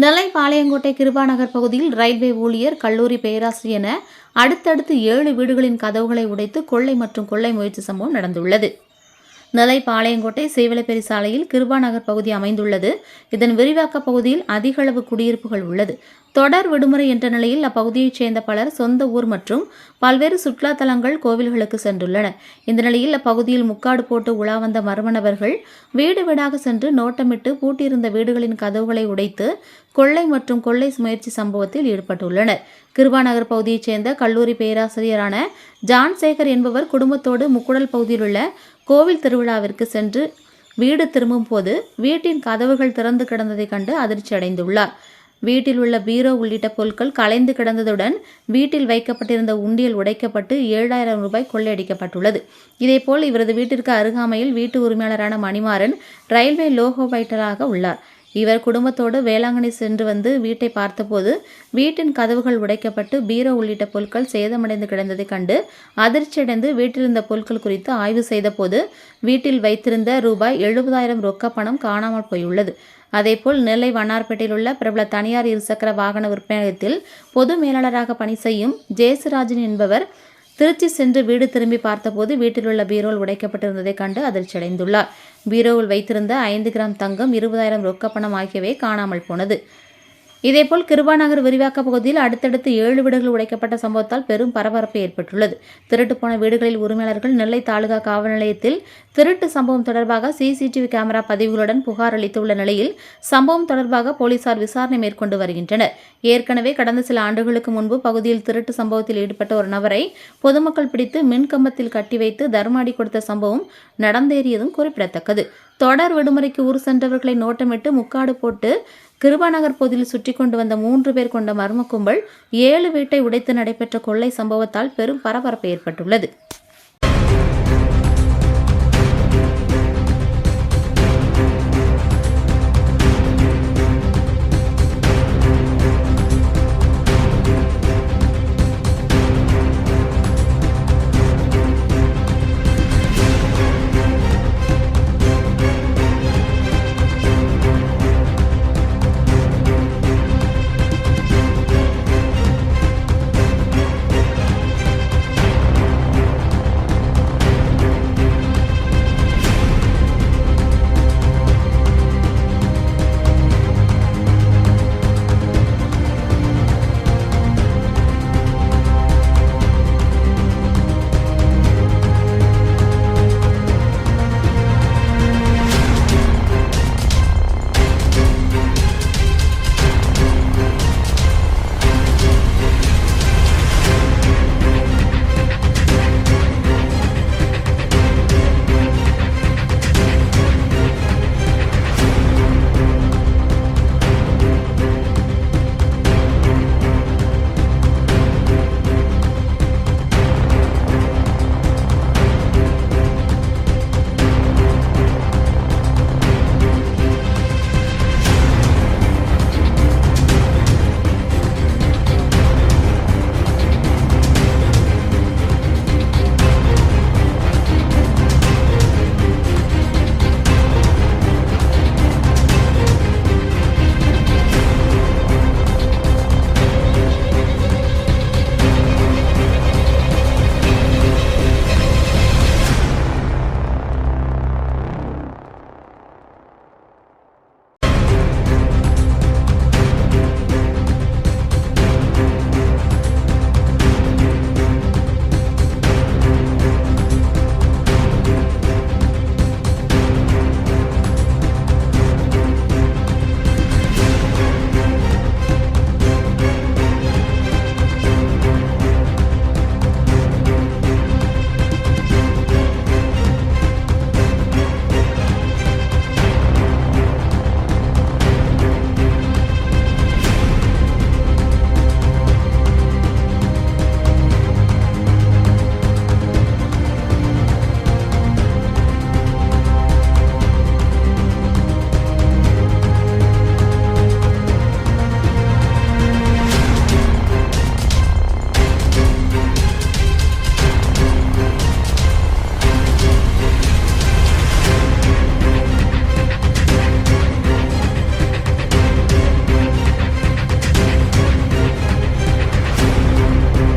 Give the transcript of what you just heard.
நெல்லை பாளையங்கோட்டை கிருபாநகர் பகுதியில் ரயில்வே ஊழியர், கல்லூரி பேராசிரியர் என அடுத்தடுத்து 7 வீடுகளின் கதவுகளை உடைத்து கொள்ளை மற்றும் கொள்ளை முயற்சி சம்பவம் நடந்துள்ளது. நெல்லை பாளையங்கோட்டை சேவலப்பேரி சாலையில் கிருபாநகர் பகுதி அமைந்துள்ளது. இதன் விரிவாக்க பகுதியில் அதிக அளவு குடியிருப்புகள் உள்ளது. தொடர் விடுமுறை என்ற நிலையில் அப்பகுதியைச் சேர்ந்த பலர் சொந்த ஊர் மற்றும் பல்வேறு சுற்றுலா தலங்கள், கோவில்களுக்கு சென்றுள்ளனர். இந்த நிலையில் அப்பகுதியில் முக்காடு போட்டு உலா வந்த மர்ம நபர்கள் வீடு வீடாக சென்று நோட்டமிட்டு பூட்டியிருந்த வீடுகளின் கதவுகளை உடைத்து கொள்ளை மற்றும் கொள்ளை முயற்சி சம்பவத்தில் ஈடுபட்டுள்ளனர். கிருபாநகர் பகுதியைச் சேர்ந்த கல்லூரி பேராசிரியரான ஜான்சேகர் என்பவர் குடும்பத்தோடு முக்குடல் பகுதியில் உள்ள கோவில் திருவிழாவிற்கு சென்று வீடு திரும்பும் போது வீட்டின் கதவுகள் திறந்து கிடந்ததை கண்டு அதிர்ச்சி அடைந்துள்ளார். வீட்டில் உள்ள பீரோ உள்ளிட்ட பொருட்கள் கலைந்து கிடந்ததுடன் வீட்டில் வைக்கப்பட்டிருந்த உண்டியல் உடைக்கப்பட்டு 7,000 ரூபாய் கொள்ளையடிக்கப்பட்டுள்ளது. இதேபோல் இவரது வீட்டிற்கு அருகாமையில் வீட்டு உரிமையாளரான மணிமாறன் ரயில்வே லோகோ பைட்டராக உள்ளார். இவர் குடும்பத்தோடு வேளாங்கண்ணி சென்று வந்து வீட்டை பார்த்தபோது வீட்டின் கதவுகள் உடைக்கப்பட்டு பீரோ உள்ளிட்ட பொருட்கள் சேதமடைந்து கிடந்ததை கண்டு அதிர்ச்சியடைந்து வீட்டிலிருந்த பொருட்கள் குறித்து ஆய்வு செய்தபோது வீட்டில் வைத்திருந்த ரூபாய் 70,000 ரொக்க பணம் காணாமல் போயுள்ளது. அதேபோல் நெல்லை வண்ணார்பேட்டையில் உள்ள பிரபல தனியார் இருசக்கர வாகன விற்பனையகத்தில் பொது மேலாளராக பணி செய்யும் ஜேசுராஜன் என்பவர் திருச்சி சென்று வீடு திரும்பி பார்த்தபோது வீட்டில் உள்ள பீரோல் உடைக்கப்பட்டிருந்ததை கண்டு அதிர்ச்சியடைந்துள்ளார். பீரோவில் வைத்திருந்த 5 கிராம் தங்கம், 20,000 ரொக்க பணம் ஆகியவை காணாமல் போனது. இதேபோல் கிருபாநகர் விரிவாக்க பகுதியில் அடுத்தடுத்து 7 வீடுகள் உடைக்கப்பட்ட சம்பவத்தால் பெரும் பரபரப்பு ஏற்பட்டுள்ளது. திருட்டு போன வீடுகளில் உரிமையாளர்கள் நெல்லை தாலுகா காவல் நிலையத்தில் திருட்டு சம்பவம் தொடர்பாக சிசிடிவி கேமரா பதிவுகளுடன் புகார் அளித்துள்ள நிலையில் சம்பவம் தொடர்பாக போலீசார் விசாரணை மேற்கொண்டு வருகின்றனர். ஏற்கனவே கடந்த சில ஆண்டுகளுக்கு முன்பு பகுதியில் திருட்டு சம்பவத்தில் ஈடுபட்ட ஒரு நபரை பொதுமக்கள் பிடித்து மின்கம்பத்தில் கட்டி வைத்து தர்மாடி கொடுத்த சம்பவம் நடந்தேறியதும் குறிப்பிடத்தக்கது. தொடர் விடுமுறைக்கு ஊர் சென்றவர்களை நோட்டமிட்டு முக்காடு போட்டு கிருபாநகர் பகுதியில் சுற்றி கொண்டு வந்த 3 பேர் கொண்ட மர்ம கும்பல் 7 வீட்டை உடைத்து நடைபெற்ற கொள்ளை சம்பவத்தால் பெரும் பரபரப்பு ஏற்பட்டுள்ளது.